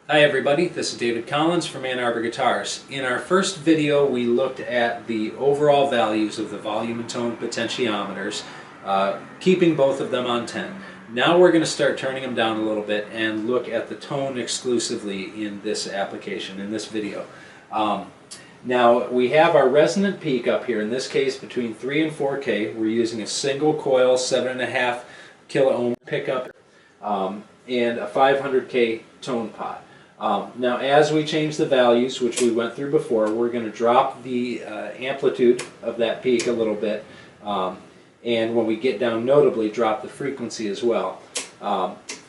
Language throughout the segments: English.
Hi everybody, this is David Collins from Ann Arbor Guitars. In our first video we looked at the overall values of the volume and tone potentiometers, keeping both of them on 10. Now we're going to start turning them down a little bit and look at the tone exclusively in this application, in this video. Now we have our resonant peak up here, in this case between 3 and 4K. We're using a single coil 7.5 kilo ohm pickup and a 500K tone pot. Now as we change the values, which we went through before, we're going to drop the amplitude of that peak a little bit, and when we get down notably, drop the frequency as well.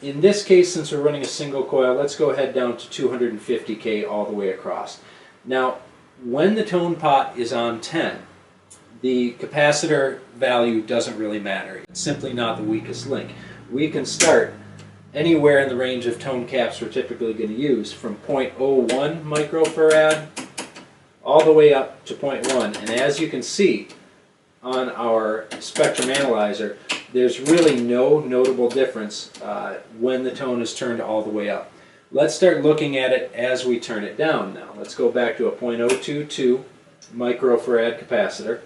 In this case, since we're running a single coil, let's go ahead down to 250K all the way across. Now when the tone pot is on 10, the capacitor value doesn't really matter. It's simply not the weakest link. We can start anywhere in the range of tone caps we're typically going to use, from 0.01 microfarad all the way up to 0.1. And as you can see on our spectrum analyzer, there's really no notable difference when the tone is turned all the way up. Let's start looking at it as we turn it down now. Let's go back to a 0.022 microfarad capacitor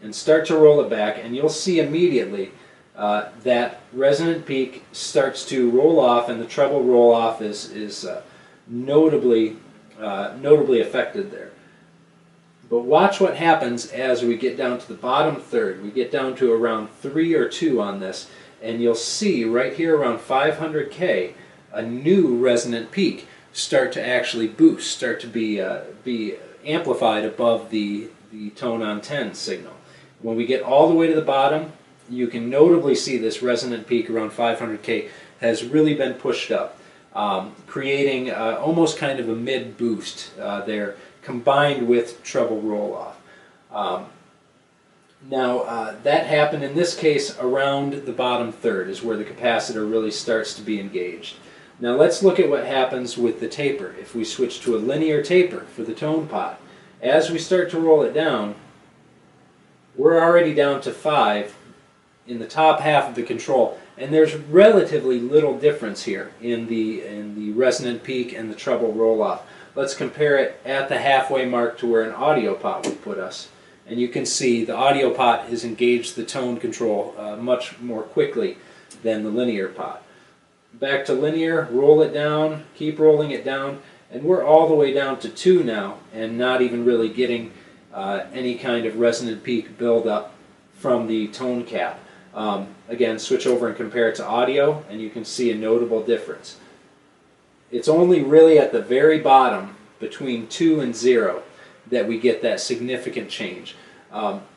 and start to roll it back, and you'll see immediately that resonant peak starts to roll off, and the treble roll off is notably affected there. But watch what happens as we get down to the bottom third. We get down to around 3 or 2 on this, and you'll see right here around 500K a new resonant peak start to actually boost, start to be amplified above the tone on 10 signal. When we get all the way to the bottom, you can notably see this resonant peak around 500K has really been pushed up, creating almost kind of a mid boost there, combined with treble roll-off. Now that happened in this case around the bottom third is where the capacitor really starts to be engaged. Now let's look at what happens with the taper. If we switch to a linear taper for the tone pot, as we start to roll it down, we're already down to 5 in the top half of the control, and there's relatively little difference here in the resonant peak and the treble roll-off. Let's compare it at the halfway mark to where an audio pot would put us, and you can see the audio pot has engaged the tone control much more quickly than the linear pot. Back to linear, roll it down, keep rolling it down, and we're all the way down to 2 now, and not even really getting any kind of resonant peak buildup from the tone cap. Again, switch over and compare it to audio, and you can see a notable difference. It's only really at the very bottom, between 2 and 0, that we get that significant change,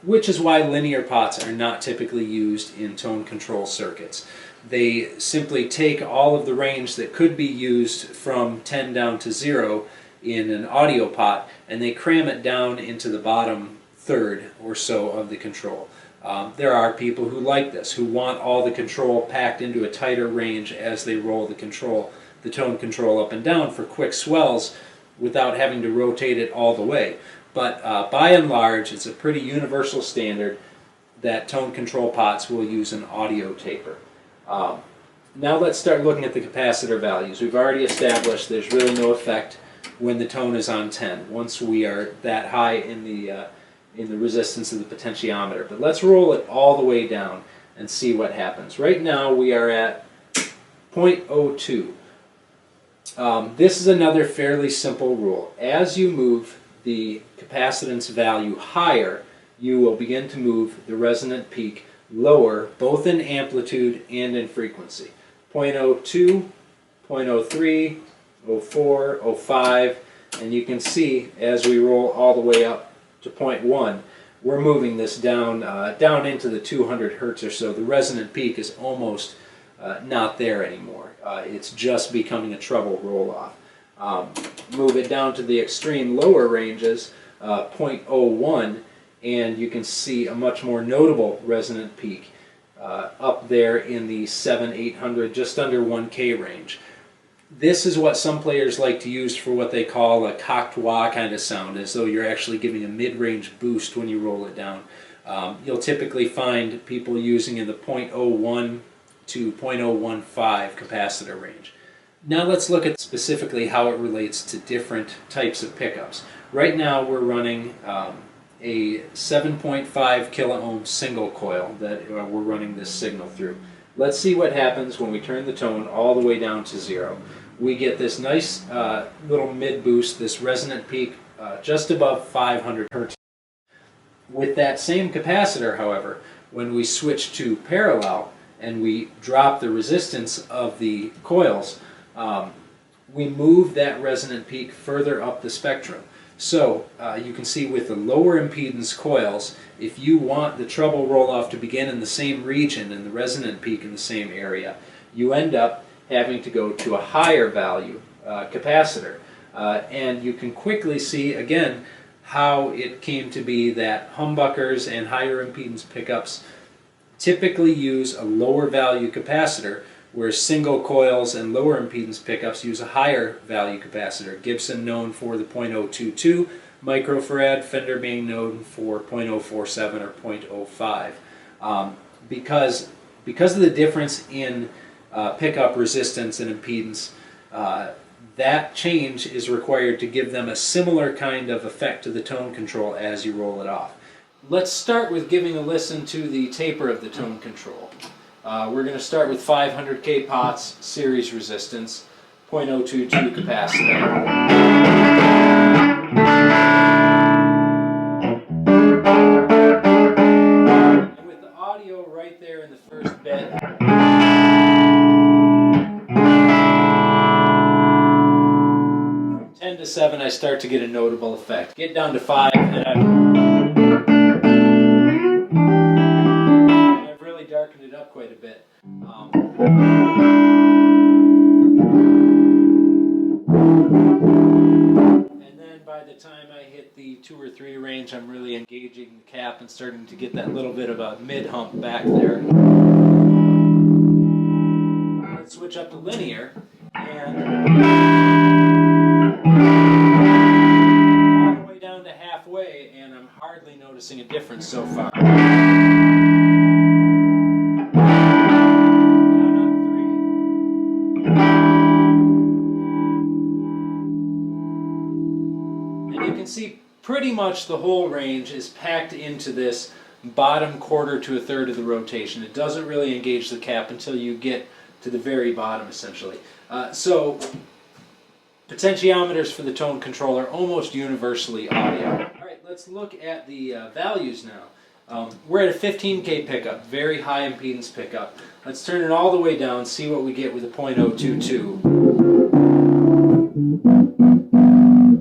which is why linear pots are not typically used in tone control circuits. They simply take all of the range that could be used from 10 down to 0 in an audio pot, and they cram it down into the bottom third or so of the control. There are people who like this, who want all the control packed into a tighter range as they roll the tone control up and down for quick swells without having to rotate it all the way. But by and large, it's a pretty universal standard that tone control pots will use an audio taper. Now let's start looking at the capacitor values. We've already established there's really no effect when the tone is on 10, once we are that high in the resistance of the potentiometer. But let's roll it all the way down and see what happens. Right now we are at 0.02. This is another fairly simple rule. As you move the capacitance value higher, you will begin to move the resonant peak lower, both in amplitude and in frequency. 0.02, 0.03, 0.04, 0.05, and you can see as we roll all the way up to 0.1, we're moving this down into the 200 hertz or so. The resonant peak is almost not there anymore. It's just becoming a treble roll-off. Move it down to the extreme lower ranges, 0.01, and you can see a much more notable resonant peak up there in the 700-800, just under 1K range. This is what some players like to use for what they call a cocked wah kind of sound, as though you're actually giving a mid-range boost when you roll it down. You'll typically find people using in the 0.01 to 0.015 capacitor range. Now let's look at specifically how it relates to different types of pickups. Right now we're running a 7.5 kilo ohm single coil that we're running this signal through. Let's see what happens when we turn the tone all the way down to 0. We get this nice little mid boost, this resonant peak just above 500 hertz. With that same capacitor, however, when we switch to parallel and we drop the resistance of the coils, we move that resonant peak further up the spectrum. So you can see with the lower impedance coils, if you want the treble roll-off to begin in the same region and the resonant peak in the same area, you end up having to go to a higher value capacitor. And you can quickly see, again, how it came to be that humbuckers and higher impedance pickups typically use a lower value capacitor, where single coils and lower impedance pickups use a higher value capacitor. Gibson known for the .022 microfarad, Fender being known for .047 or .05. Because of the difference in pickup resistance and impedance, that change is required to give them a similar kind of effect to the tone control as you roll it off. Let's start with giving a listen to the taper of the tone control. We're going to start with 500K pots, series resistance, .022 capacitor. And with the audio right there in the first bit, from 10 to 7 I start to get a notable effect. Get down to 5 and I've really darkened it up quite a bit. And then by the time I hit the 2 or 3 range, I'm really engaging the cap and starting to get that little bit of a mid-hump back there. Let's switch up to linear, and all the way down to halfway, and I'm hardly noticing a difference so far. You can see pretty much the whole range is packed into this bottom quarter to a third of the rotation. It doesn't really engage the cap until you get to the very bottom, essentially. So potentiometers for the tone control are almost universally audio. All right, let's look at the values now. We're at a 15K pickup, very high impedance pickup. Let's turn it all the way down, see what we get with a .022.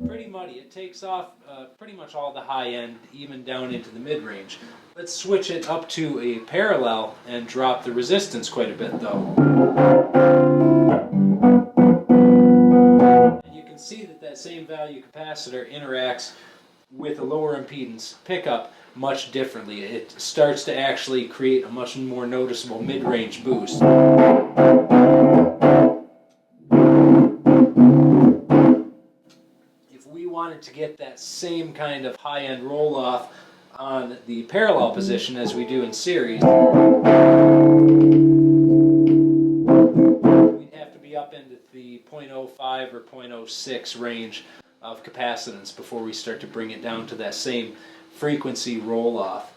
Pretty muddy. It takes off pretty much all the high end, even down into the mid-range. Let's switch it up to a parallel and drop the resistance quite a bit, though. And you can see that that same value capacitor interacts with a lower impedance pickup much differently. It starts to actually create a much more noticeable mid-range boost. Wanted to get that same kind of high-end roll-off on the parallel position as we do in series, we'd have to be up into the .05 or .06 range of capacitance before we start to bring it down to that same frequency roll-off.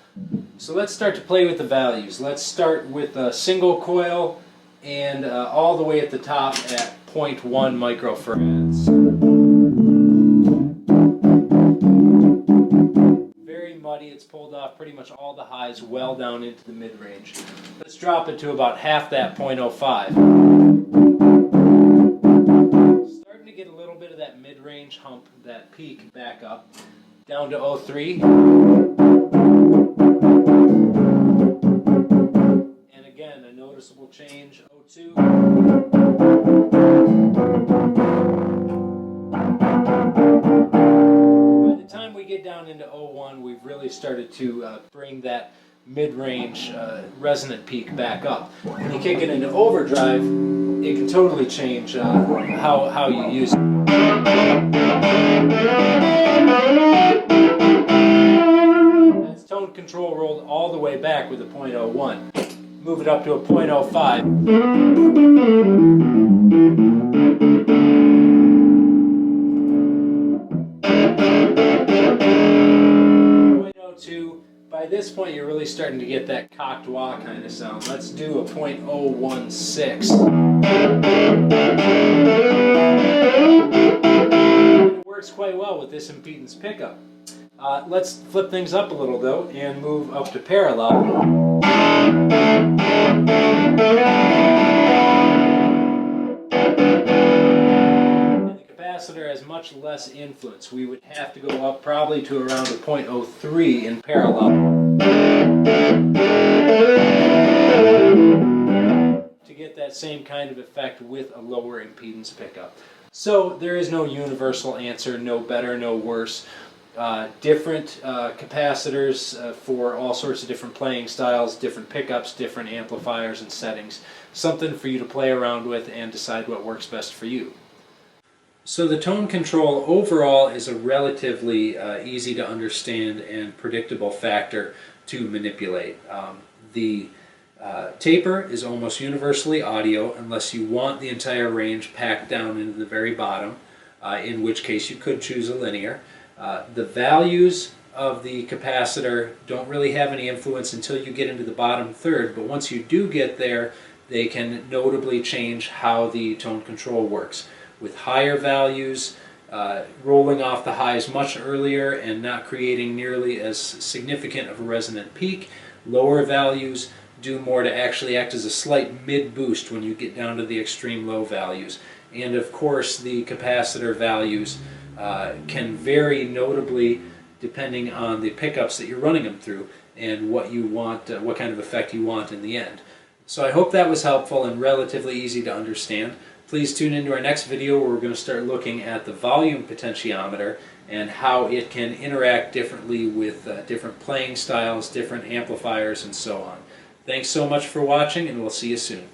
So let's start to play with the values. Let's start with a single coil and all the way at the top at 0.1 microfarads. Muddy, it's pulled off pretty much all the highs well down into the mid-range. Let's drop it to about half that .05. Starting to get a little bit of that mid-range hump, that peak back up, down to 0.3. And again, a noticeable change, 0.2. We get down into 0.1, we've really started to bring that mid-range resonant peak back up. When you kick it into overdrive, it can totally change how you use it. That's tone control rolled all the way back with a .01. Move it up to a .05. .02. By this point, you're really starting to get that cocked wah kind of sound. Let's do a .016. It works quite well with this impedance pickup. Let's flip things up a little though and move up to parallel. Capacitor has much less influence. We would have to go up probably to around a .03 in parallel to get that same kind of effect with a lower impedance pickup. So there is no universal answer, no better, no worse. Different capacitors for all sorts of different playing styles, different pickups, different amplifiers and settings. Something for you to play around with and decide what works best for you. So the tone control overall is a relatively easy to understand and predictable factor to manipulate. The taper is almost universally audio unless you want the entire range packed down into the very bottom, in which case you could choose a linear. The values of the capacitor don't really have any influence until you get into the bottom third, but once you do get there, they can notably change how the tone control works. With higher values, rolling off the highs much earlier and not creating nearly as significant of a resonant peak. Lower values do more to actually act as a slight mid-boost when you get down to the extreme low values. And of course, the capacitor values can vary notably depending on the pickups that you're running them through and what you want, what kind of effect you want in the end. So I hope that was helpful and relatively easy to understand. Please tune into our next video where we're going to start looking at the volume potentiometer and how it can interact differently with different playing styles, different amplifiers, and so on. Thanks so much for watching, and we'll see you soon.